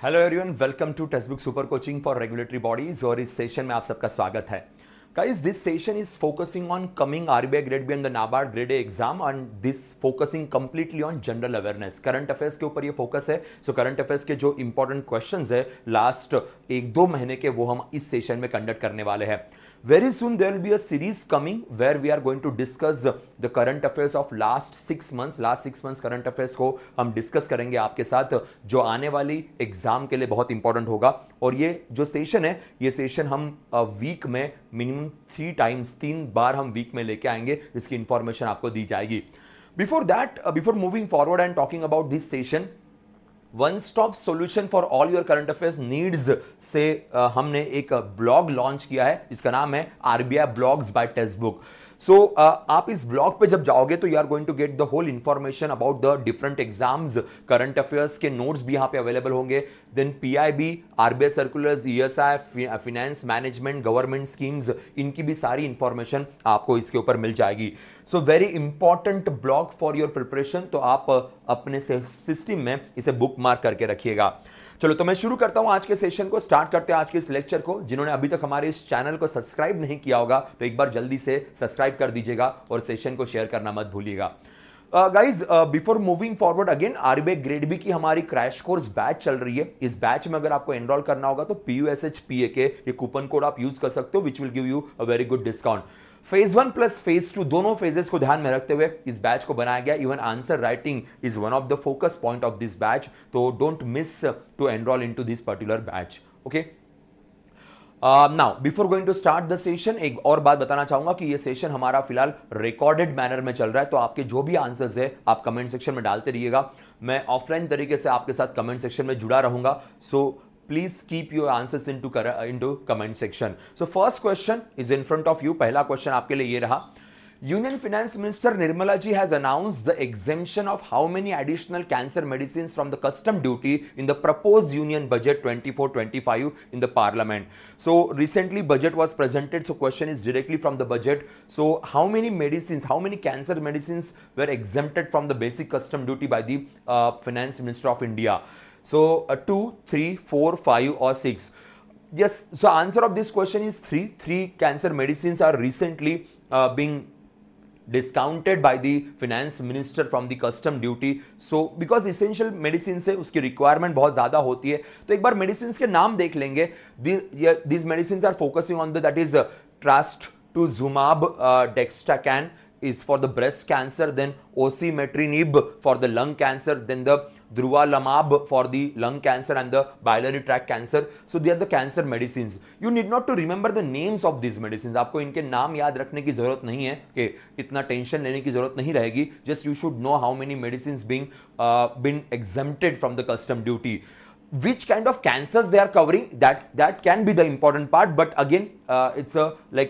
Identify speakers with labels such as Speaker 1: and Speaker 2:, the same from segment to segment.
Speaker 1: Hello everyone, welcome to text book super coaching for regulatory bodies. और इस session में आप सबका स्वागत है। Guys, this session is focusing on coming RBI grade B and the NABARD grade A exam and this focusing completely on general awareness. Current affairs के ऊपर ये फोकस है। सो करंट अफेयर्स के जो इंपॉर्टेंट क्वेश्चंस है लास्ट 1-2 महीने के, वो हम इस सेशन में कंडक्ट करने वाले हैं। Very soon there will be a series coming where we are going to discuss the current affairs of last 6 months. Last 6 months current affairs को हम डिस्कस करेंगे आपके साथ, जो आने वाली एग्जाम के लिए बहुत इंपॉर्टेंट होगा। और ये जो सेशन है, ये सेशन हम वीक में मिनिमम 3 बार हम वीक में लेके आएंगे। इसकी इंफॉर्मेशन आपको दी जाएगी। Before that, before moving forward and talking about this session, one stop solution for all your current affairs needs से हमने एक ब्लॉग लॉन्च किया है। इसका नाम है आरबीआई ब्लॉग्स बाय टेक्स्ट बुक। सो आप इस ब्लॉग पे जब जाओगे तो you are going to get the whole information about the different exams. Current affairs के नोट्स भी यहां पे अवेलेबल होंगे। Then PIB, RBI circulars, ESI, finance management, government schemes, इनकी भी सारी इंफॉर्मेशन आपको इसके ऊपर मिल जाएगी। So very important blog for your preparation. तो आप अपने सिस्टम में इसे बुक मार्क करके रखिएगा। चलो, तो मैं शुरू करता हूं आज के सेशन को। स्टार्ट करते हैं आज के इस लेक्चर को। जिन्होंने अभी तक हमारे इस चैनल को सब्सक्राइब नहीं किया होगा तो एक बार जल्दी से सब्सक्राइब कर दीजिएगा और सेशन को शेयर करना मत भूलिएगा। Guys, before moving forward again, RBI grade B की हमारी क्रैश कोर्स बैच चल रही है। इस बैच में अगर आपको एनरोल करना होगा तो PUSHPA के ये कूपन कोड आप यूज कर सकते हो, which will give you a very good discount. Phase 1 plus phase 2 दोनों फेजेस को ध्यान में रखते हुए इस बैच को बनाया गया। Even answer writing is one of the focus point of this batch, तो don't miss to enroll into this particular batch. Okay, now before going to start the session, एक और बात बताना चाहूंगा कि ये सेशन हमारा फिलहाल रिकॉर्डेड मैनर में चल रहा है। तो आपके जो भी आंसर्स है आप कमेंट सेक्शन में डालते रहिएगा। मैं ऑफलाइन तरीके से आपके साथ कमेंट सेक्शन में जुड़ा रहूंगा। सो please keep your answers into comment section. So first question is in front of you. पहला क्वेश्चन आपके लिए ये रहा। Union Finance Minister Nirmala ji has announced the exemption of how many additional cancer medicines from the custom duty in the proposed Union Budget 24-25 in the Parliament. So recently budget was presented. So question is directly from the budget. So how many medicines, how many cancer medicines were exempted from the basic custom duty by the Finance Minister of India? So 2, 3, 4, 5 or 6. Yes, so answer of this question is 3. 3 cancer medicines are recently being discounted by the finance minister from the custom duty. So because essential medicines है, उसकी requirement बहुत ज़्यादा होती है। तो एक बार medicines के नाम देख लेंगे। These medicines are focusing on the, that is trastuzumab deruxtecan is for the breast cancer, then osimertinib for the lung cancer, then the durvalumab for the lung cancer and the biliary tract cancer. So they are the cancer medicines. You need not to remember the names of these medicines. आपको इनके नाम याद रखने की जरूरत नहीं है, कि इतना टेंशन लेने की जरूरत नहीं रहेगी। Just you should know how many medicines been exempted from the custom duty. Which kind of cancers they are covering, that can be the important part, but again it's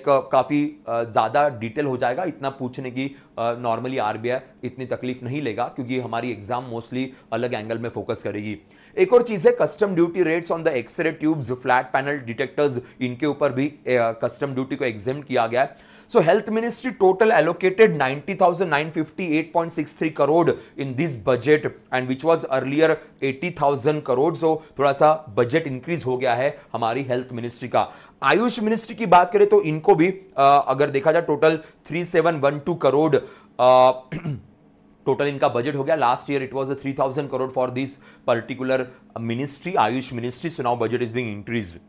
Speaker 1: काफी ज्यादा डिटेल हो जाएगा। इतना पूछने की नॉर्मली आरबीआई इतनी तकलीफ नहीं लेगा, क्योंकि हमारी एग्जाम मोस्टली अलग एंगल में फोकस करेगी। एक और चीज है, custom duty rates on the x-ray tubes, flat panel detectors, इनके ऊपर भी कस्टम ड्यूटी को एग्जेम्प्ट किया गया है। So health ministry total allocated 90,958.63 crore in this budget and which was earlier 80,000 crore. So थोड़ा सा बजट इंक्रीज हो गया है हमारी हेल्थ मिनिस्ट्री का। आयुष मिनिस्ट्री की बात करें तो इनको भी अगर देखा जाए टोटल 3712 करोड़ टोटल इनका बजट हो गया। Last year it was 3000 crore for this particular ministry, Ayush ministry. So now budget is being increased.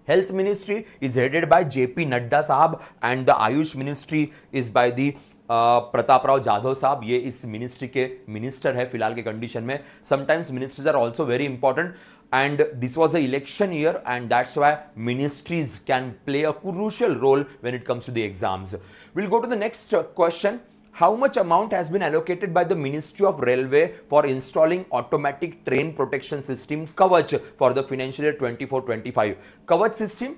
Speaker 1: Health Ministry is headed by JP Nadda साहब and the Ayush Ministry is by the Pratap Rao Jadhav साहब। ये इस ministry के minister है फिलहाल के condition में। Sometimes ministries are also very important and this was a election year and that's why ministries can play a crucial role when it comes to the exams. We'll go to the next question. How much amount has been allocated by the Ministry of Railway for installing automatic train protection system Kavach for the financial year 24-25? Kavach system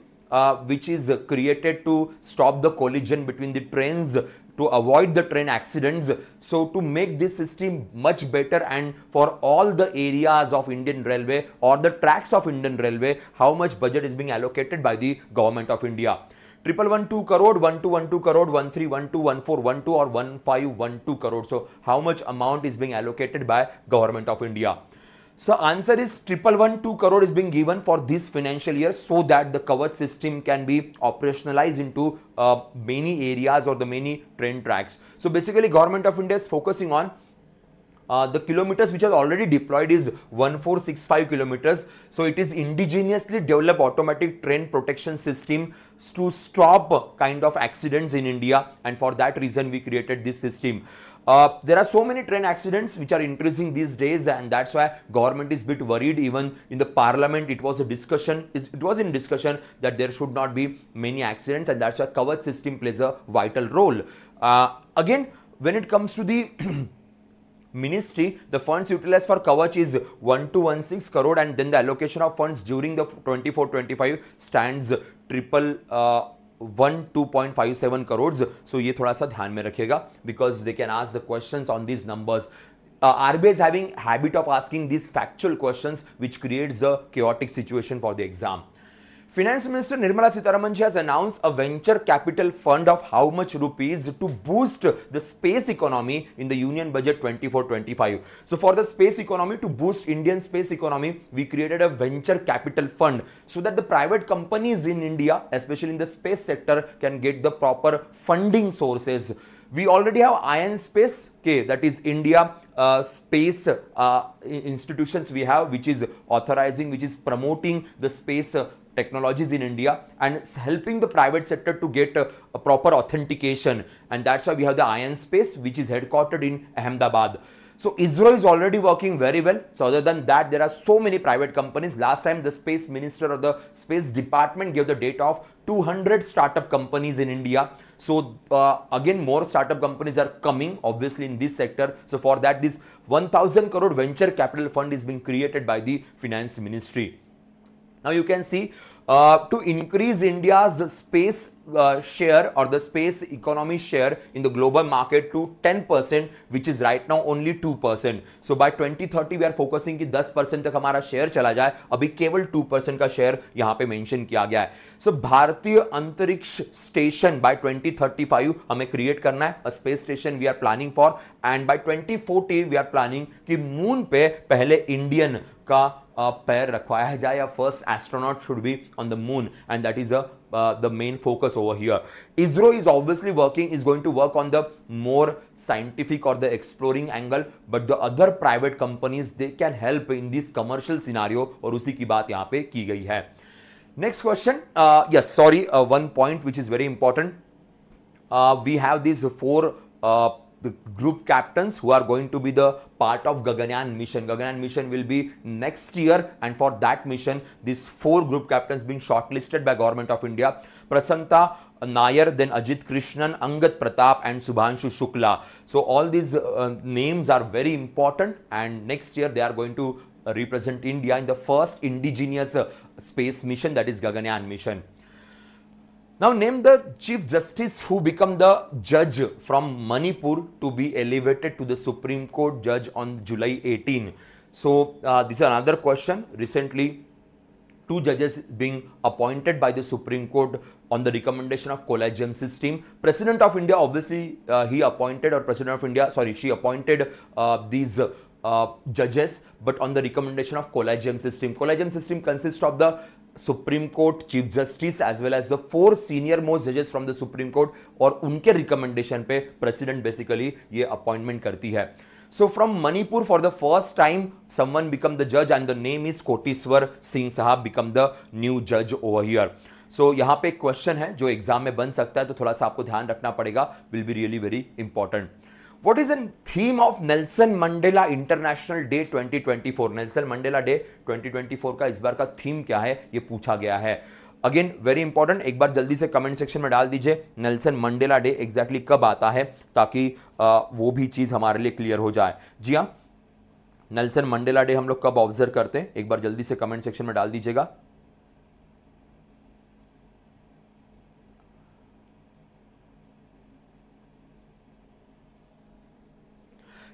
Speaker 1: which is created to stop the collision between the trains, to avoid the train accidents. So to make this system much better and for all the areas of Indian Railway or the tracks of Indian Railway, how much budget is being allocated by the government of India? 1112 crore, 1212 crore, 1312, 1412 or 1512 crore. So how much amount is being allocated by government of India? So answer is 1,112 crore is being given for this financial year so that the Kavach system can be operationalized into many areas or the many train tracks. So basically government of India is focusing on the kilometers which are already deployed is 1465 kilometers. So it is indigenously developed automatic train protection system to stop kind of accidents in India, and for that reason we created this system. There are so many train accidents which are increasing these days, and that's why government is a bit worried. Even in the parliament it was a discussion, it was in discussion that there should not be many accidents, and that's why Kavach system plays a vital role. Again, when it comes to the ministry, the funds utilized for Kavach is 1216 crore, and then the allocation of funds during the 24-25 stands 12.57 crores. So ये थोड़ा सा ध्यान में रखिएगा because they can ask the questions on these numbers. RBI is having habit of asking these factual questions which creates a chaotic situation for the exam. Finance Minister Nirmala Sitharaman has announced a venture capital fund of how much rupees to boost the space economy in the Union Budget 24-25. So for the space economy, to boost Indian space economy, we created a venture capital fund so that the private companies in India, especially in the space sector, can get the proper funding sources. We already have INSpace, okay, that is India space institutions we have, which is authorizing, which is promoting the space technologies in India and helping the private sector to get a proper authentication, and that's why we have the INSpace, which is headquartered in Ahmedabad. So ISRO is already working very well. So other than that, there are so many private companies. Last time the space minister or the space department gave the data of 200 startup companies in India. So again, more startup companies are coming obviously in this sector. So for that, this 1000 crore venture capital fund is being created by the finance ministry. Now you can see to increase India's space share or the space economy share in the global market to 10%, which is right now only 2%. So by 2030 we are focusing कि 10% तक हमारा share चला जाए. अभी केवल 2% का share यहाँ पे मेंशन किया गया है. So भारतीय अंतरिक्ष स्टेशन by 2035 हमें क्रिएट करना है. A space station we are planning for, and by 2040 we are planning कि मून पे पहले इंडियन का पैर रखवाया जाए या first astronaut should be on the moon, and that is the main focus over here. ISRO is obviously going to work on the more scientific or the exploring angle, but the other private companies, they can help in this commercial scenario, और उसी की बात यहाँ पे की गई है. Next question, yes, sorry, one point which is very important. We have these four the group captains who are going to be the part of Gaganyaan mission. Gaganyaan mission will be next year, and for that mission, these four group captains being shortlisted by Government of India: Prasanta Nair, then Ajit Krishnan, Angad Pratap, and Subhanshu Shukla. So all these names are very important, and next year they are going to represent India in the first indigenous space mission, that is Gaganyaan mission. Now name the Chief Justice who become the judge from Manipur to be elevated to the Supreme Court judge on July 18. So this is another question. Recently, 2 judges being appointed by the Supreme Court on the recommendation of collegium system. President of India, obviously he appointed, or President of India, sorry, she appointed these judges, but on the recommendation of collegium system. Collegium system consists of the Supreme Court Chief Justice as well as the 4 senior most judges from the Supreme Court, और उनके recommendation पे President basically ये appointment करती है. So from Manipur, for the first time someone become the judge, and the name is Koteswar Singh Sahab become the new judge over here. So यहाँ पे एक question है जो एग्जाम में बन सकता है, तो थोड़ा सा आपको ध्यान रखना पड़ेगा, will be really very important. What is the theme of Nelson Mandela International Day 2024? Nelson Mandela Day 2024 का इस बार का थीम क्या है, ये पूछा गया है. अगेन वेरी इंपॉर्टेंट, एक बार जल्दी से कमेंट सेक्शन में डाल दीजिए नेल्सन मंडेला डे एग्जैक्टली कब आता है, ताकि वो भी चीज हमारे लिए क्लियर हो जाए. जी हाँ, नेल्सन मंडेला डे हम लोग कब ऑब्जर्व करते हैं, एक बार जल्दी से कमेंट सेक्शन में डाल दीजिएगा.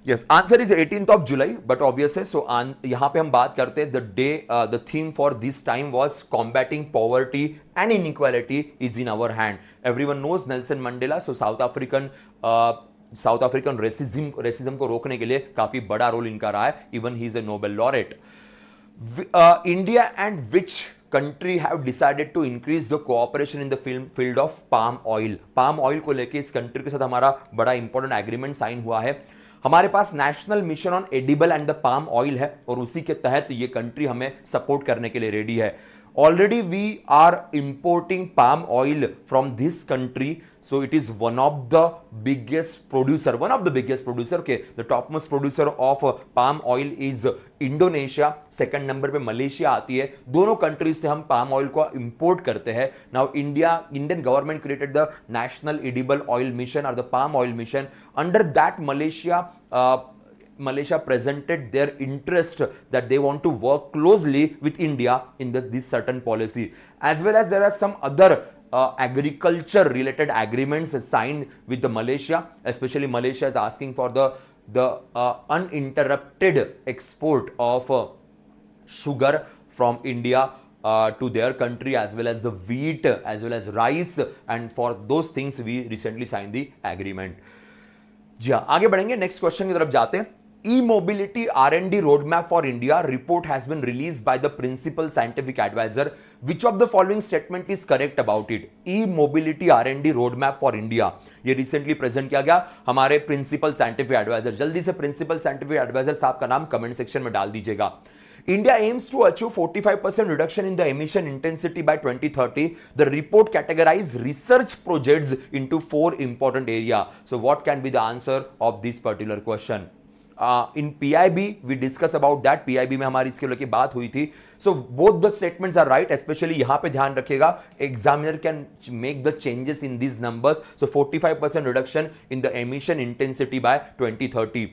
Speaker 1: Yes, answer is 18th of July, but obviously, so यहाँ पे हम बात करते हैं the day, the theme for this time was combating poverty and inequality is in our hand. Everyone knows Nelson Mandela, so South African south African racism को रोकने के लिए काफी बड़ा रोल इनका रहा है. Even he is a Nobel laureate. India and which country have decided to increase the cooperation in the field of palm oil? palm oil को लेके इस कंट्री के साथ हमारा बड़ा इंपॉर्टेंट एग्रीमेंट साइन हुआ है. हमारे पास national mission on edible and the palm oil है और उसी के तहत ये कंट्री हमें सपोर्ट करने के लिए रेडी है. Already we are importing palm oil from this country, so it is one of the biggest producer. Okay, the topmost producer of palm oil is Indonesia. Second number पे Malaysia आती है. दोनों countries से हम palm oil को import करते हैं. Now Indian government created the National Edible Oil Mission or the Palm Oil Mission. Under that, Malaysia presented their interest that they want to work closely with India in this certain policy, as well as there are some other agriculture related agreements signed with the Malaysia. Especially Malaysia is asking for the uninterrupted export of sugar from India to their country, as well as the wheat, as well as rice, and for those things we recently signed the agreement. जी हाँ, आगे बढ़ेंगे. Next question की तरफ जाते हैं. E-mobility R&D roadmap for India report has been released by the principal scientific advisor. Which of the following statement is correct about it? E-mobility R&D roadmap for India. ये recently present किया गया हमारे principal scientific adviser. जल्दी से principal scientific adviser साहब का नाम comment section में डाल दीजिएगा. India aims to achieve 45% reduction in the emission intensity by 2030. The report categorizes research projects into 4 important areas. So what can be the answer of this particular question? In PIB we discuss about that. PIB में हमारी इसके लेके बात हुई थी. So both the statements are right. Especially यहाँ पे ध्यान रखिएगा, examiner can make the changes in these numbers. So 45% reduction in the emission intensity by 2030.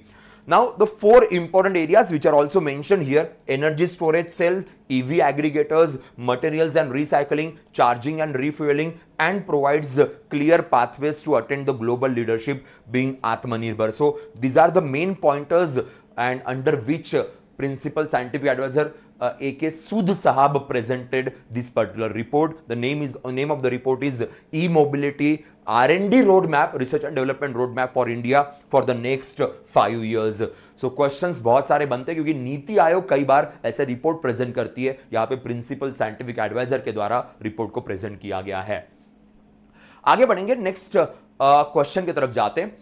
Speaker 1: Now the 4 important areas which are also mentioned here: energy storage cell, EV aggregators, materials and recycling, charging and refueling, and provides clear pathways to attain the global leadership being Atmanirbhar. So these are the main pointers and under which principal scientific advisor A.K. Sood Sahab presented this particular report. The name of the report is E-mobility R&D roadmap, research and development roadmap for India for the next 5 years. So questions बहुत सारे बनते हैं क्योंकि नीति आयोग कई बार ऐसे report present करती है. यहाँ पे प्रिंसिपल साइंटिफिक एडवाइजर के द्वारा रिपोर्ट को प्रेजेंट किया गया है. आगे बढ़ेंगे. नेक्स्ट क्वेश्चन की तरफ जाते हैं.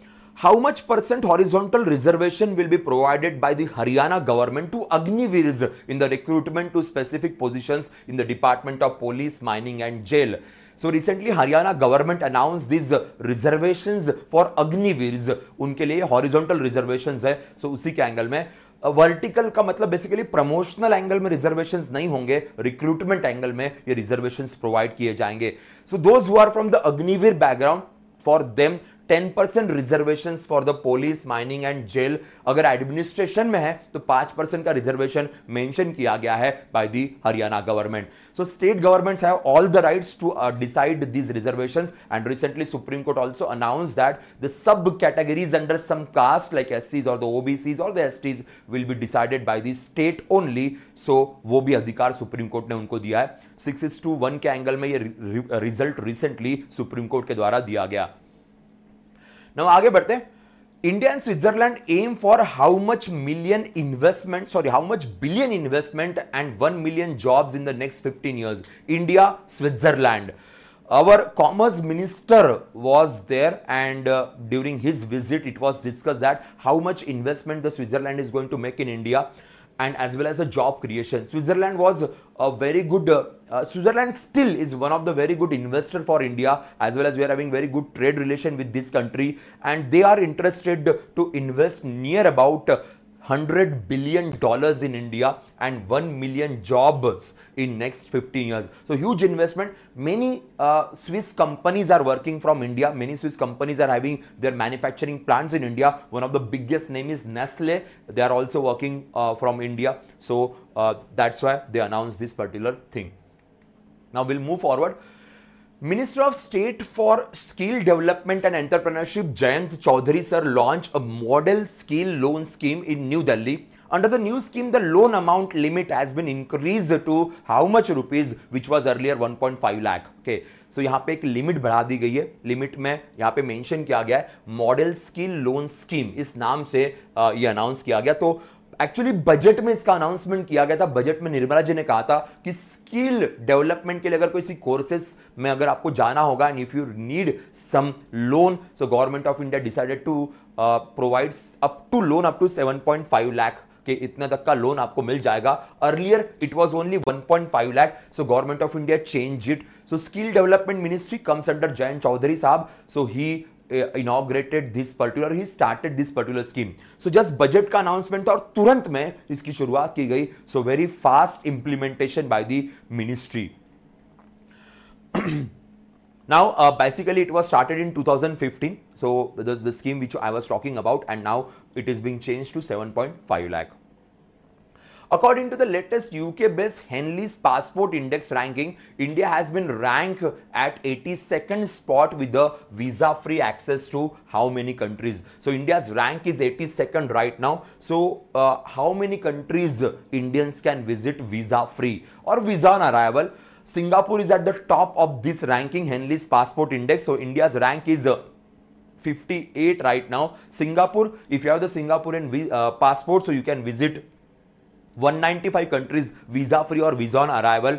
Speaker 1: How much % horizontal reservation will be provided by the Haryana government to Agniveers in the recruitment to specific positions in the Department of Police, Mining and Jail? So recently Haryana government announced these reservations for Agniveers. उनके लिए horizontal reservations है. So उसी के angle में vertical का मतलब basically promotional angle में reservations नहीं होंगे, रिक्रूटमेंट एंगल में ये रिजर्वेशंस प्रोवाइड किए जाएंगे. So those who are from the Agniveer background, for them 10% reservations for the police, mining and jail. अगर एडमिनिस्ट्रेशन में है तो 5% का रिजर्वेशन मेंशन किया गया है by the Haryana government. So state governments have all the rights to decide these reservations, and recently Supreme Court also announced that the subcategories under some caste like SCs or the OBCs or the STs will be decided by the state only. So वो भी अधिकार supreme court ने उनको दिया है. 6:1 के angle में ये रिजल्ट रिसेंटली सुप्रीम कोर्ट के द्वारा दिया गया. Now आगे बढ़ते हैं. India and Switzerland aim for how much billion investment and 1 million jobs in the next 15 years? India, Switzerland. Our commerce minister was there, and during his visit it was discussed that how much investment the Switzerland is going to make in India, and as well as a job creation. Switzerland was a very good, Switzerland still is one of the very good investor for India, as well as we are having very good trade relation with this country, and they are interested to invest near about $100 billion in India and 1 million jobs in next 15 years. So huge investment. Many Swiss companies are working from India. Many Swiss companies are having their manufacturing plants in India. One of the biggest name is Nestle. They are also working from India. So that's why they announced this particular thing. Now we'll move forward. Minister of State for Skill Development and Entrepreneurship Jayant Chaudhary sir launched a model skill loan scheme in New Delhi. Under the new scheme, the loan amount limit has been increased to how much rupees, which was earlier 1.5 lakh. Okay, so यहाँ पे एक limit बढ़ा दी गई है. Limit में यहाँ पे mention किया गया है मॉडल स्किल लोन स्कीम, इस नाम से ये अनाउंस किया गया. तो एक्चुअली बजट में इसका अनाउंसमेंट किया गया था. बजट में निर्मला जी ने कहा था कि स्किल डेवलपमेंट के लिए अगर कोई कोर्सेस में अगर आपको जाना होगा and if you need some loan, so government of India decided to provides up to loan up to 7.5 lakh कि इतने तक का लोन आपको मिल जाएगा. Earlier it was only 1.5 lakh, so government of India change it. So skill development ministry comes under Jayant Chaudhary Sahab. So he inaugurated this particular, he started this particular scheme. So just budget का announcement था और तुरंत में इसकी शुरुआत की गई. So very fast implementation by the ministry. Now basically it was started in 2015. So this is the scheme which I was talking about, and now it is being changed to 7.5 lakh. According to the latest UK-based Henley's Passport Index ranking, India has been ranked at 82nd spot with the visa-free access to how many countries? So India's rank is 82nd right now. So how many countries Indians can visit visa-free or visa on arrival? Singapore is at the top of this ranking, Henley's Passport Index. So India's rank is 58 right now. Singapore, if you have the Singaporean passport, so you can visit 195 countries visa free or visa on arrival.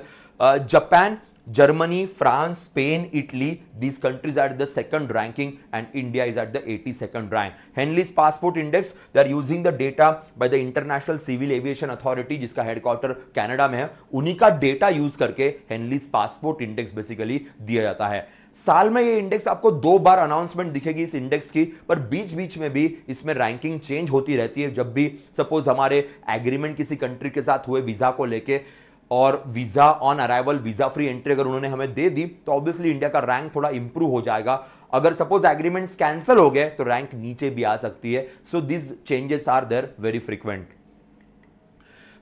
Speaker 1: Japan, Germany, France, Spain, Italy, these countries are at the second ranking and India is at the 82nd rank. Henley's Passport Index, they are using the data by the International Civil Aviation Authority जिसका headquarter Canada में है. उन्हीं का data use करके Henley's Passport Index basically दिया जाता है. साल में ये इंडेक्स आपको 2 बार अनाउंसमेंट दिखेगी इस इंडेक्स की, पर बीच बीच में भी इसमें रैंकिंग चेंज होती रहती है. जब भी सपोज हमारे एग्रीमेंट किसी कंट्री के साथ हुए वीजा को लेके और visa on arrival visa free entry अगर उन्होंने हमें दे दी तो ऑब्वियसली इंडिया का रैंक थोड़ा इंप्रूव हो जाएगा. अगर सपोज एग्रीमेंट्स कैंसिल हो गए तो रैंक नीचे भी आ सकती है. So this changes are there very frequent.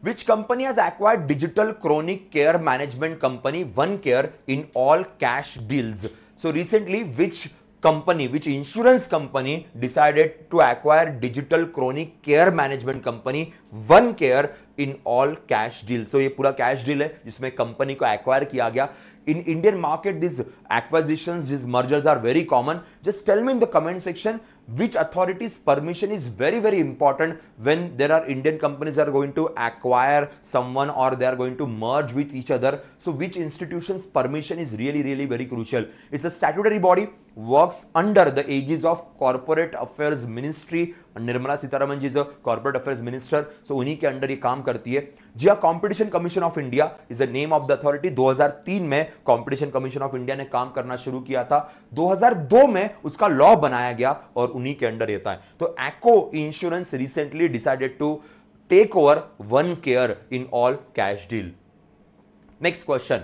Speaker 1: Which company has acquired digital chronic care management company OneCare in all cash deals? So recently, which company, which insurance company decided to acquire digital chronic care management company OneCare in all cash deal? So ये पूरा cash deal है जिसमें company को acquire किया गया. In Indian market, these acquisitions, these mergers are very common. Just tell me in the comment section which authority's permission is very, very important when there are Indian companies that are going to acquire someone or they are going to merge with each other. So which institution's permission is really, really very crucial. It's a statutory body, works under the aegis of Corporate Affairs Ministry. Nirmala Sitharaman जी जो corporate affairs minister, सो उन्हीं के under ये काम करती है. जी हाँ, competition commission of India is the name of the authority. 2003 में competition commission of India ने काम करना शुरू किया था. 2002 में उसका लॉ बनाया गया और उन्हीं के अंडर रहता है. तो Acko insurance recently decided to take over OneCare in all cash deal. Next question.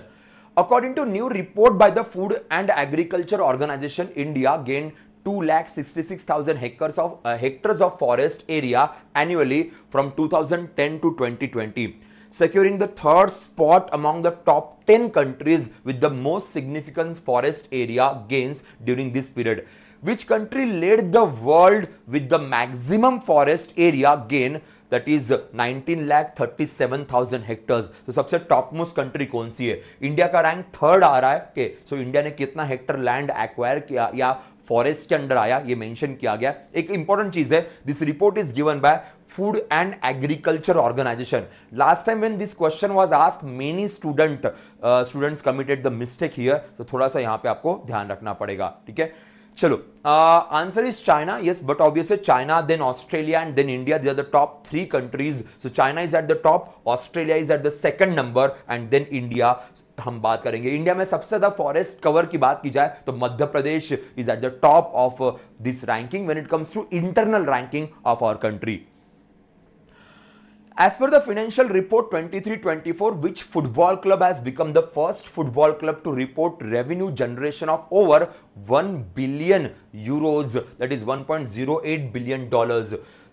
Speaker 1: According to new report by the Food and Agriculture Organization, India gained 2,66,000 hectares of forest area annually from 2010 to 2020, securing the third spot among the top 10 countries with the most significant forest area gains during this period. Which country led the world with the maximum forest area gain, that is 19,37,000 hectares. तो सबसे top most country कौन सी है? India का rank third आ रहा है. Okay, so India ने कितना Hector land acquire किया या फॉरेस्ट के अंडर आया, ये मेंशन किया गया. एक इंपॉर्टेंट चीज है, this report is given by food and agriculture organisation. Last time when this question was asked, many students committed the mistake here. तो थोड़ा सा यहां पे आपको ध्यान रखना पड़ेगा. ठीक है, चलो. Answer is China. Yes, but obviously China, then Australia and then India, they are the top 3 countries. So China is at the top, Australia is at the second number and then India. हम बात करेंगे India में सबसे ज्यादा forest cover की बात की जाए तो Madhya Pradesh is at the top of this ranking when it comes to internal ranking of our country. As per the financial report 23-24, which football club has become the first football club to report revenue generation of over 1 billion euros, that is $1.08 billion.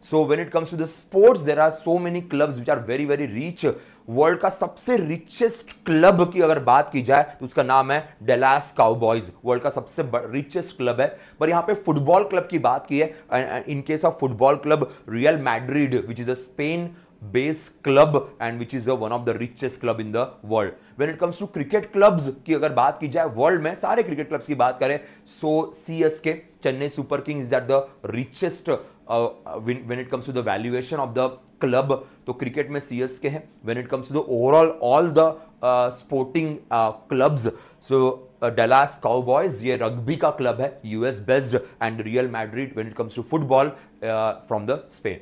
Speaker 1: So when it comes to the sports, there are so many clubs which are very, very rich. World का सबसे richest club की अगर बात की जाए तो उसका नाम है डेलास काउबॉयज. वर्ल्ड का सबसे रिचेस्ट क्लब है. पर यहां पे फुटबॉल क्लब की बात की है. In case of football club, real Madrid which is a Spain base club and which is one of the richest club in the world. When it comes to cricket clubs की अगर बात की जाए world में सारे cricket clubs की बात करें, so CSK Chennai super Kings is at the richest when it comes to the valuation of the club, तो क्रिकेट में CSK है. When it comes to the overall all the sporting clubs, so Dallas Cowboys ये rugby का club है, US based, and Real Madrid when it comes to football from the Spain.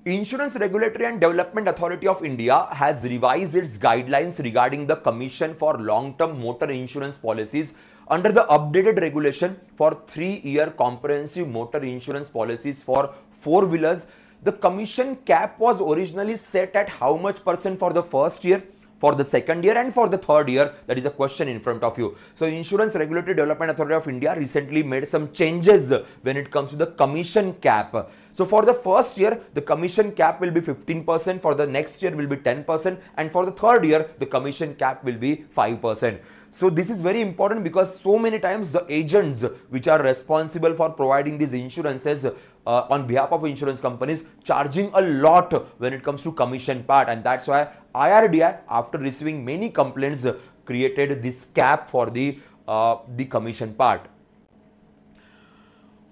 Speaker 1: Insurance Regulatory and Development Authority of India has revised its guidelines regarding the commission for long-term motor insurance policies under the updated regulation for 3-year comprehensive motor insurance policies for four-wheelers. The commission cap was originally set at how much % for the first year, for the second year, and for the third year? That is a question in front of you. So Insurance Regulatory Development Authority of India recently made some changes when it comes to the commission cap. So for the first year, the commission cap will be 15%, for the next year will be 10%, and for the third year, the commission cap will be 5%. So this is very important because so many times the agents which are responsible for providing these insurances on behalf of insurance companies charging a lot when it comes to commission part, and that's why IRDAI, after receiving many complaints, created this cap for the commission part.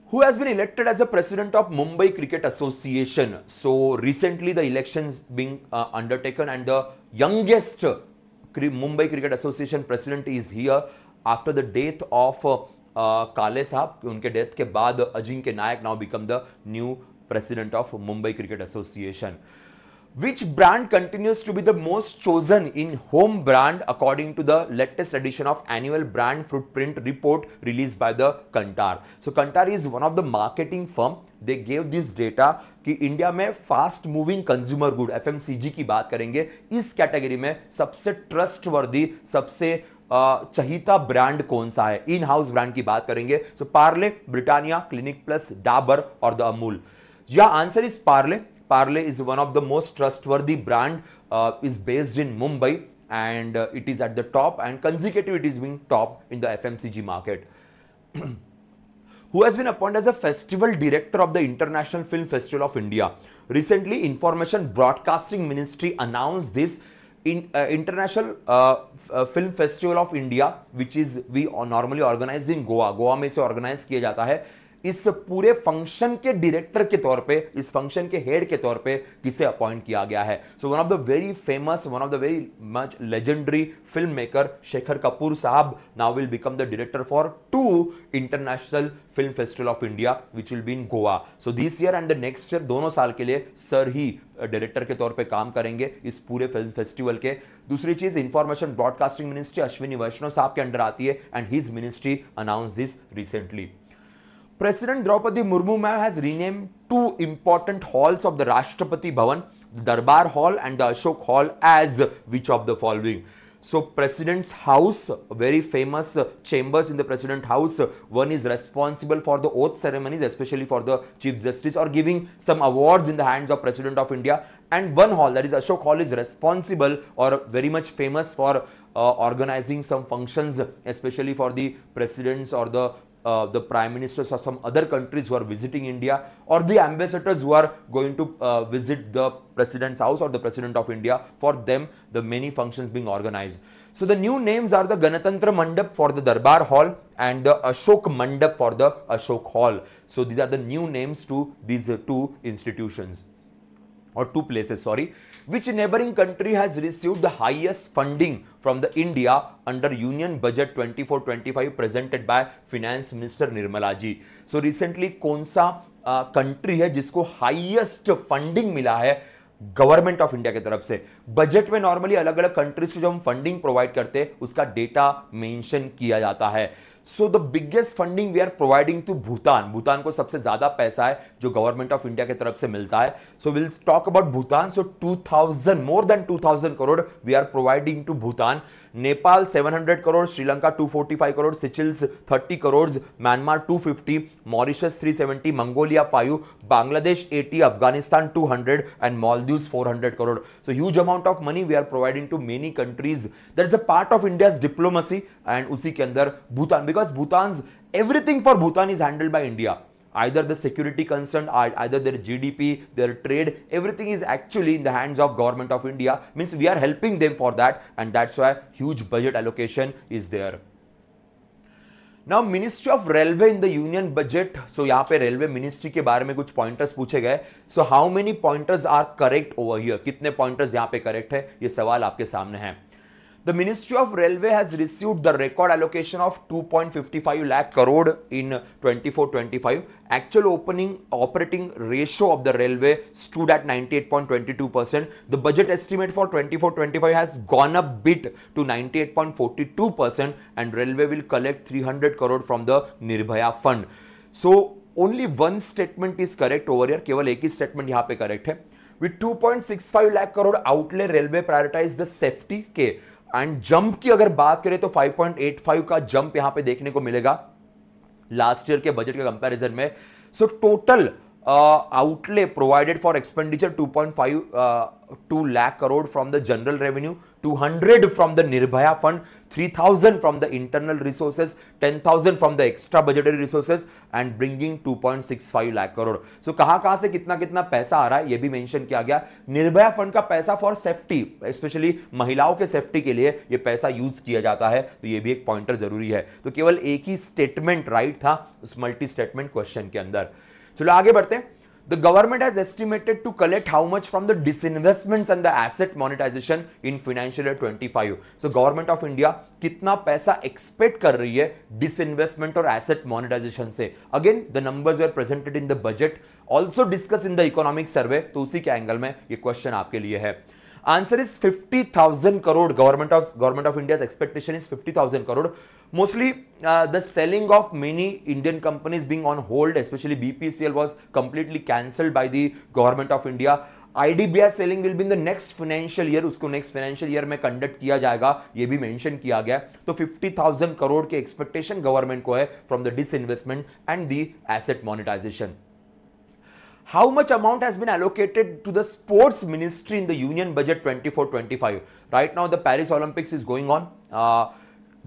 Speaker 1: Who has been elected as the president of Mumbai Cricket Association? So recently the elections being undertaken, and the youngest Mumbai Cricket Association president is here after the death of Kale Sahab. उनके death के बाद अजिंक्य नायक now become the new president of Mumbai Cricket Association. Which brand continues to be the most chosen in home brand according to the latest edition of annual brand footprint report released by the Kantar? So Kantar is one of the marketing firm. They gave this data कि India में fast moving consumer good FMCG की बात करेंगे, इस category में सबसे trustworthy, सबसे चहीता brand कौन सा है. इन हाउस ब्रांड की बात करेंगे, so Parle, Britannia, Clinic Plus, Dabur और द अमूल. या answer is Parle. Parle is one of the most trustworthy brand, is based in Mumbai, and it is at the top, and consecutive it is being top in the FMCG market. Who has been appointed as a festival director of the International Film Festival of India? Recently, Information Broadcasting Ministry announced this. In International Film Festival of India, which is we normally organized in Goa में इसे organise किया जाता है. इस पूरे function के director के तौर पे, इस फंक्शन के हेड के तौर पे किसे अपॉइंट किया गया है? So one of the very famous, one of the very much legendary film maker Shekhar Kapoor sahab now will become the director for 2 international film festival of India which will be in Goa. So this year and the next year दोनों साल के लिए sir ही director के तौर पे काम करेंगे इस पूरे फिल्म फेस्टिवल के. दूसरी चीज, इंफॉर्मेशन ब्रॉडकास्टिंग मिनिस्ट्री अश्विनी वैष्णव साहब के अंडर आती है, and his ministry announce this recently. President Draupadi Murmu ma'am has renamed 2 important halls of the Rashtrapati Bhavan, the Darbar Hall and the Ashok Hall, as which of the following? So President's House, very famous chambers in the President House. One is responsible for the oath ceremonies, especially for the Chief Justice, or giving some awards in the hands of President of India. And one hall, that is Ashok Hall, is responsible or very much famous for organizing some functions, especially for the presidents or the prime ministers of some other countries who are visiting India, or the ambassadors who are going to visit the president's house or the president of India. For them, the many functions being organized. So the new names are the Ganatantra Mandap for the Darbar Hall and the Ashok Mandap for the Ashok Hall. So these are the new names to these 2 institutions, or 2 places, sorry. Which neighboring country has received the highest funding from the India under Union Budget 24-25 presented by Finance Minister Nirmala ji? So recently कौन सा country है जिसको highest funding मिला है government of India की तरफ से? Budget में नॉर्मली अलग अलग कंट्रीज को जो हम फंडिंग प्रोवाइड करते हैं उसका डेटा मेंशन किया जाता है. So the biggest funding we are providing to Bhutan. Bhutan को सबसे ज्यादा पैसा है जो गवर्नमेंट ऑफ इंडिया की तरफ से मिलता है. So will talk about Bhutan. So 2000, more than 2000 crore we are providing to Bhutan. Nepal 700 crore, Sri Lanka 245 crore, Seychelles 30 crore, Myanmar 250, Mauritius 370, Mongolia 5, Bangladesh 80, Afghanistan 200 and Maldives 400 crore. So huge amount of money we are providing to many countries. That is a part of India's diplomacy, and उसी के अंदर Bhutan, because Bhutan's everything for Bhutan is handled by India. either the security concern, either their GDP, their trade, everything is actually in the hands of government of India. Means we are helping them for that, and that's why huge budget allocation is there. Now ministry of railway in the union budget. So यहाँ पे railway ministry के बारे में कुछ pointers पूछे गए. So how many pointers are correct over here, कितने pointers यहाँ पे करेक्ट है, ये सवाल आपके सामने है. The Ministry of Railway has received the record allocation of 2.55 lakh crore in 24-25. Actual operating ratio of the railway stood at 98.22%. The budget estimate for 24-25 has gone up bit to 98.42%, and railway will collect 300 crore from the Nirbhaya fund. So only one statement is correct over here. केवल एक ही statement यहाँ पे correct है. With 2.65 lakh crore outlay, railway prioritize the safety के and jump की अगर बात करें तो 5.85 का जंप यहां पे देखने को मिलेगा लास्ट ईयर के बजट के कंपैरिजन में. So total outlay provided for expenditure 2.52 lakh crore from the general revenue, 200 from the Nirbhaya fund, 3,000 from the internal resources, 10,000 from the extra budgetary resources, and bringing 2.65 lakh crore. So कहां से कितना कितना पैसा आ रहा है ये भी मेंशन किया गया. निर्भया फंड का पैसा फॉर सेफ्टी, स्पेशली महिलाओं के सेफ्टी के लिए ये पैसा यूज किया जाता है, तो ये भी एक पॉइंटर जरूरी है. तो केवल एक ही स्टेटमेंट राइट था उस मल्टी स्टेटमेंट क्वेश्चन के अंदर. चलो आगे बढ़ते हैं. The government has estimated to collect how much from the disinvestments and the asset monetization in financial year 25. So government of India कितना पैसा एक्सपेक्ट कर रही है disinvestment और asset monetization से. Again the numbers were presented in the budget, also discussed in the economic survey. तो उसी के एंगल में ये क्वेश्चन आपके लिए है. Answer is 50,000 crore. Government of India's expectation is 50,000 crore. Mostly the selling of many Indian companies being on hold, especially BPCL was completely cancelled by the government of India. IDBI selling will be in the next financial year. उसको next financial year में conduct किया जाएगा, ये भी mention किया गया. तो 50,000 crore के expectation government को है from the disinvestment and the asset monetization. How much amount has been allocated to the sports ministry in the union budget 24-25? Right now the Paris Olympics is going on.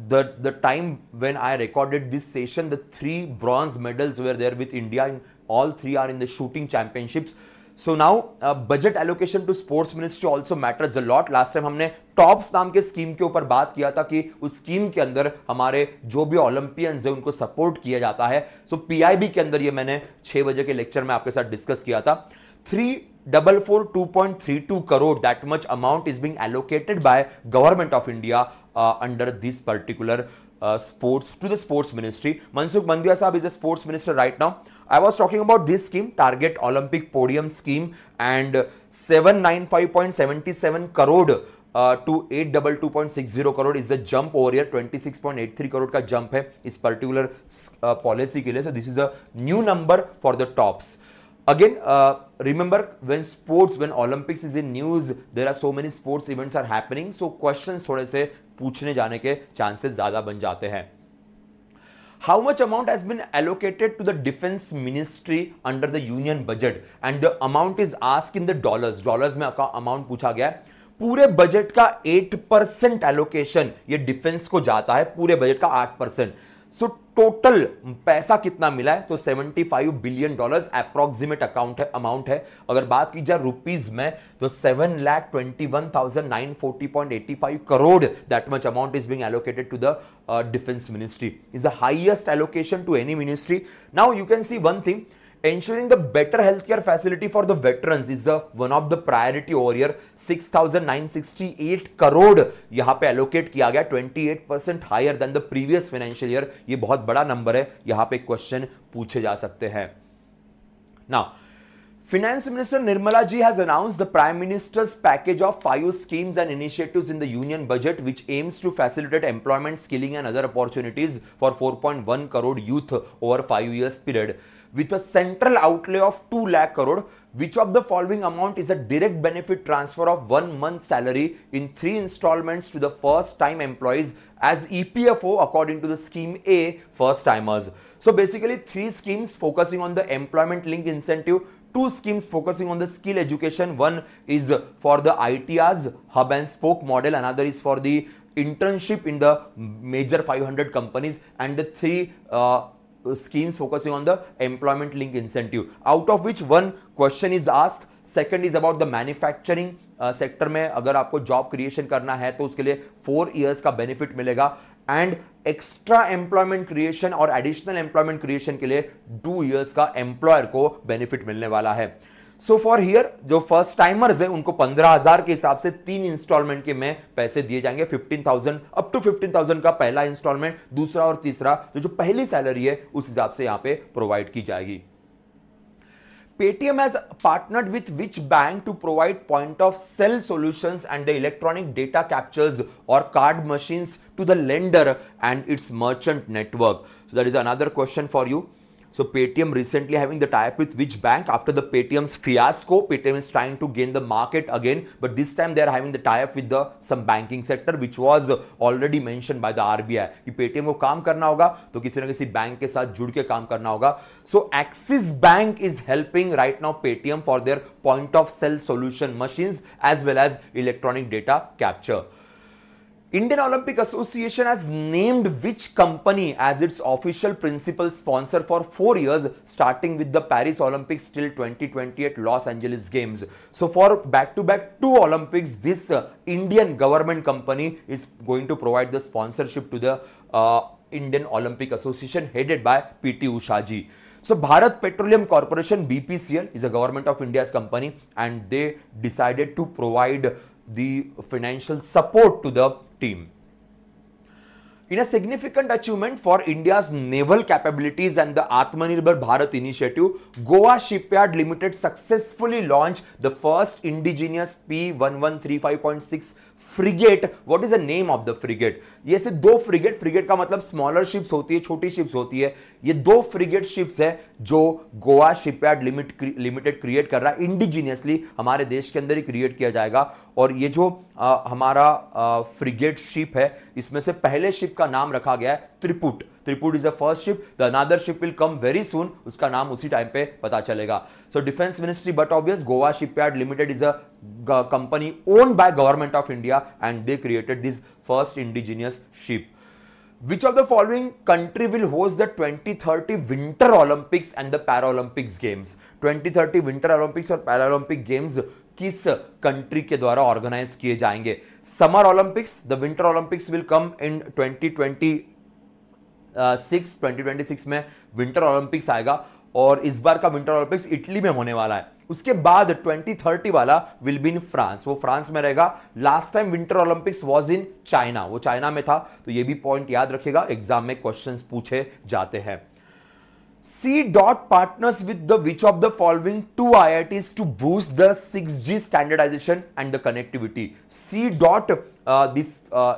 Speaker 1: The time when I recorded this session, the 3 bronze medals were there with India, and all 3 are in the shooting championships. So now budget allocation to sports ministry also matters a lot. Last time हमने tops नाम के scheme के ऊपर बात किया था कि उस स्कीम के अंदर हमारे जो भी ओलंपियंस है उनको सपोर्ट किया जाता है. सो पीआईबी के अंदर ये मैंने 6 बजे के लेक्चर में आपके साथ डिस्कस किया था. 344.232 crore, that much amount is being allocated by government of India under this particular sports to the sports ministry. Mansukh Mandaviya sahab is a sports minister right now. I was talking about this scheme, Target Olympic Podium scheme, and 795.77 crore to 822.60 crore is the jump over here. 26.83 crore का jump है इस particular policy के लिए. So this is a new number for the tops. Again, remember when Olympics is in news, there are so many sports events are happening. So questions थोड़े से पूछने जाने के chances ज़्यादा बन जाते हैं. How much amount has been allocated to the defense ministry under the union budget? And the amount is asked in the dollars. Dollars में amount पूछा गया है. पूरे बजट का 8% एलोकेशन ये डिफेंस को जाता है, पूरे बजट का 8%. सो टोटल पैसा कितना मिला है? तो 75 बिलियन डॉलर्स अप्रोक्सीमेट अमाउंट है. अगर बात की जाए रुपीज में तो 7,21,940.85 crore, that much amount is being allocated to the defence ministry. Is the highest allocation to any ministry. Now you can see one thing, ensuring the better healthcare facility for the veterans is the one of the priority over here. 6,968 crore यहां पे allocate किया गया, 28% higher than the previous financial year. ये बहुत बड़ा number है, यहां पे क्वेश्चन पूछे जा सकते हैं. Now, Finance Minister Nirmala ji has announced the Prime Minister's package of 5 schemes and initiatives in the Union budget, which aims to facilitate employment, skilling and other opportunities for 4.1 crore youth over 5 years period. With a central outlay of 2 lakh crore, which of the following amount is a direct benefit transfer of 1 month's salary in 3 installments to the first time employees as EPFO according to the scheme A, first timers. So basically 3 schemes focusing on the employment linked incentive, 2 schemes focusing on the skill education. One is for the ITRs hub and spoke model, another is for the internship in the major 500 companies, and the 3 schemes focusing on the employment link incentive, out of which one question is asked. Second is about the manufacturing sector में अगर आपको job creation करना है तो उसके लिए 4 years का benefit मिलेगा, एंड एक्स्ट्रा एम्प्लॉयमेंट क्रिएशन और एडिशनल एम्प्लॉयमेंट क्रिएशन के लिए 2 इयर्स का एम्प्लॉयर को बेनिफिट मिलने वाला है. सो फॉर हियर जो फर्स्ट टाइमर्स है उनको 15,000 के हिसाब से 3 इंस्टॉलमेंट के में पैसे दिए जाएंगे. 15,000 अप टू 15,000 का पहला इंस्टॉलमेंट, दूसरा और तीसरा जो पहली सैलरी है उस हिसाब से यहां पे प्रोवाइड की जाएगी. Paytm has partnered with which bank to provide point of sale solutions and the electronic data captures or card machines to the lender and its merchant network? So that is another question for you. So Paytm recently having the tie-up with which bank? After the Paytm's fiasco, Paytm is trying to gain the market again, but this time they are having the tie-up with the some banking sector, which was already mentioned by the RBI कि Paytm को काम करना होगा तो किसी न किसी bank के साथ जुड़ के काम करना होगा. So Axis Bank is helping right now Paytm for their point of sale solution machines as well as electronic data capture. Indian Olympic Association has named which company as its official principal sponsor for 4 years, starting with the Paris Olympics till 2028 Los Angeles Games. So for back-to-back 2 Olympics, this Indian government company is going to provide the sponsorship to the Indian Olympic Association headed by PT Usha ji. So Bharat Petroleum Corporation BPCL is a government of India's company, and they decided to provide the financial support to the team. In a significant achievement for India's naval capabilities and the Atmanirbhar Bharat initiative, Goa Shipyard Limited successfully launched the first indigenous P1135.6 frigate. What is the name of the frigate? ये से 2 frigate, frigate का मतलब smaller ships होती है, छोटी ships होती है. ये 2 फ्रिगेट शिप्स है जो गोवा शिपयार्ड लिमिटेड क्रिएट कर रहा है. इंडिजीनियसली हमारे देश के अंदर ही क्रिएट किया जाएगा. और ये जो हमारा फ्रिगेट शिप है इसमें से पहले शिप का नाम रखा गया है Triput. Triput is the first ship. The another ship will come very soon. उसका नाम उसी टाइम पे पता चलेगा. So defence ministry but obvious, Goa shipyard limited is a company owned by government of India, and they created this first indigenous ship. Which of the following country will host the 2030 Winter Olympics and the Paralympics Games? 2030 Winter Olympics और Paralympic Games किस country के द्वारा organise किए जाएंगे? Summer Olympics, the winter Olympics will come in 2026 में winter Olympics आएगा, और इस बार का विंटर ओलंपिक्स इटली में होने वाला है. उसके बाद 2030 वाला विल बी इन फ्रांस, वो फ्रांस में रहेगा. Last time winter Olympics was in China, वो चाइना में था. तो ये भी पॉइंट याद रखिएगा, एग्जाम में क्वेश्चंस पूछे जाते हैं. C. partners with the which of the following 2 IITs to boost the 6G standardization and the connectivity? C. This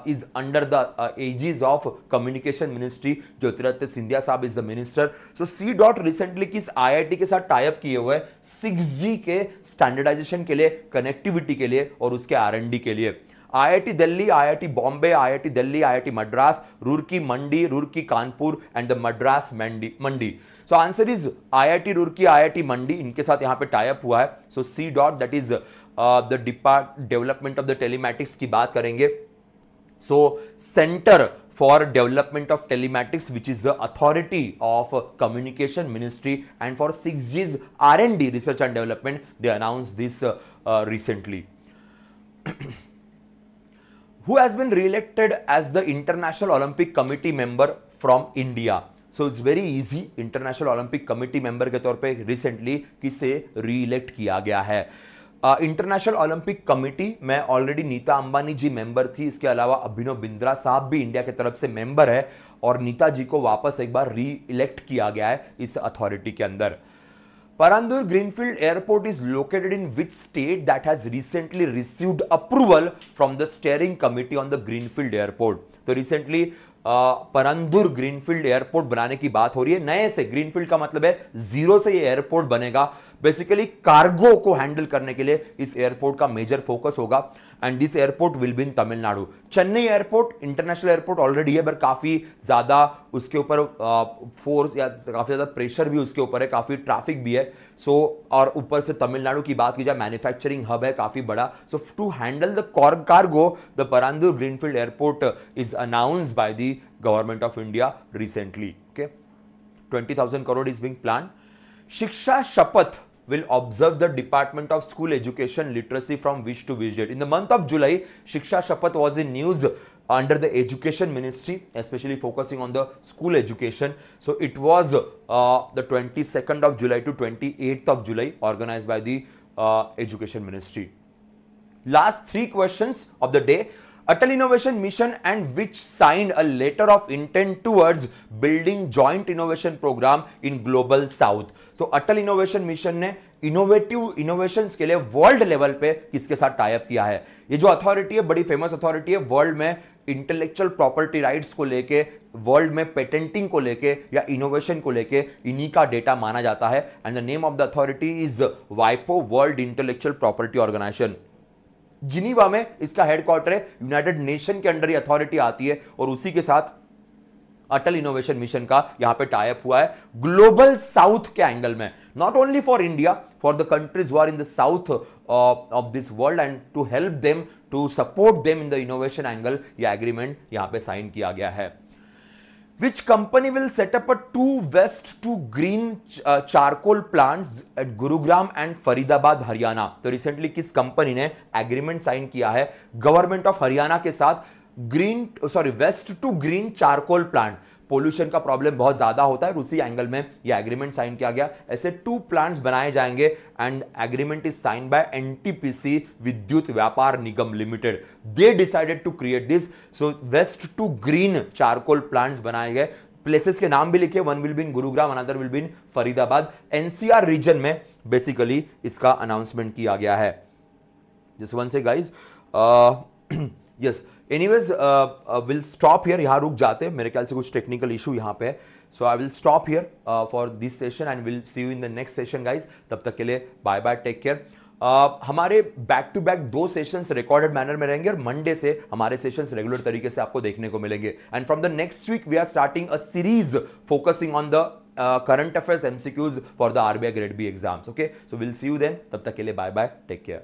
Speaker 1: is under the aegis of Communication Ministry. Jyotiraditya Scindia साहब is the minister. So C. recently किस IIT के साथ tie up किए हुए 6G के standardisation के लिए, connectivity के लिए और उसके R&D के लिए? IIT Delhi, IIT Bombay, IIT Delhi, IIT Madras, Roorkee Mandi, Roorkee Kanpur and the Madras Mandi. So answer is IIT Roorkee, IIT मंडी, इनके साथ यहां पे टाई अप हुआ है. सो C. That is the development of the telematics की बात करेंगे. So centre for development of telematics which is the authority of communication ministry, and for 6G's R&D research and development they announce this recently. Who has been re-elected as the International Olympic Committee member from India? So it's very easy. International Olympic Committee member के तौर पे recently किसे re-elect किया गया है? International Olympic committee में already Nita Ambani जी member थी. इसके अलावा अभिनव बिंद्रा साहब भी इंडिया की तरफ से मेंबर है, और नीता जी को वापस एक बार री-इलेक्ट किया गया है इस अथॉरिटी के अंदर. Parandur Greenfield Airport is located in which state that has recently received approval from the steering committee on the Greenfield Airport? तो recently परंदुर ग्रीनफील्ड एयरपोर्ट बनाने की बात हो रही है. नए से, ग्रीनफील्ड का मतलब है जीरो से ये एयरपोर्ट बनेगा. बेसिकली कार्गो को हैंडल करने के लिए इस एयरपोर्ट का मेजर फोकस होगा, and this airport will be in Tamil Nadu. Chennai airport international airport already है, बट काफी ज्यादा उसके ऊपर फोर्स या काफी ज्यादा प्रेशर भी उसके ऊपर है, काफी ट्रैफिक भी है. सो और ऊपर से तमिलनाडु की बात की जाए, मैन्युफैक्चरिंग हब है काफी बड़ा. So to handle the cargo, the Parandur greenfield airport is announced by the government of India recently. Okay, 20,000 crore is being planned. Shiksha Shapath will observe the Department of School Education Literacy from which to which date? In the month of July, Shiksha Shapath was in news under the Education Ministry, especially focusing on the school education. So it was the 22nd of July to 28th of July, organized by the Education Ministry. Last three questions of the day. Atal Innovation Mission and which signed a letter of intent towards building joint innovation program in global south. तो अटल innovation mission ने innovative innovations के लिए world level पे किसके साथ tie up किया है? ये जो अथॉरिटी है बड़ी फेमस अथॉरिटी है वर्ल्ड में, इंटेलेक्चुअल प्रॉपर्टी राइट्स को लेके, वर्ल्ड में पेटेंटिंग को लेके या इनोवेशन को लेके इन्हीं का डेटा माना जाता है. And the name of the authority is वाइपो, World Intellectual Property Organisation. Geneva में इसका हेडक्वार्टर है. यूनाइटेड नेशन के अंडर ये अथॉरिटी आती है और उसी के साथ अटल इनोवेशन मिशन का यहां पे टाई अप हुआ है ग्लोबल साउथ के एंगल में. Not only for India, for the countries who are in the south of this world and to help them, to support them in the innovation angle, यह agreement यहां पे sign किया गया है. Which company will set up a 2 waste to green charcoal plants at Gurugram and Faridabad, Haryana? तो recently किस company ने agreement sign किया है गवर्नमेंट ऑफ हरियाणा के साथ? Waste to green charcoal plant. Pollution का प्रॉब्लम बहुत ज्यादा होता है, उसी एंगल में यह एग्रीमेंट साइन किया गया. ऐसे 2 प्लांट्स बनाए जाएंगे and agreement is sign by NTPC Vidyut Vyapar Nigam limited. They decided to create this. So waste to green charcoal plants बनाए गए. प्लेसेस के नाम भी लिखे, one will be in Gurugram, another will be in Faridabad. NCR region में बेसिकली इसका अनाउंसमेंट किया गया है. Just one sec guys, yes, anyways will stop here. यहां रुक जाते हैं, मेरे ख्याल से कुछ टेक्निकल इशू यहां पे है. So I will stop here for this session and will see you in the next session guys. तब तक के लिए बाय बाय, टेक केयर. हमारे back to back 2 sessions recorded manner में रहेंगे और मंडे से हमारे सेशंस रेगुलर तरीके से आपको देखने को मिलेंगे. And from the next week we are starting a series focusing on the current affairs MCQs for the RBI Grade B exams. Okay, so we'll see you then. तब तक के लिए बाय बाय, टेक केयर.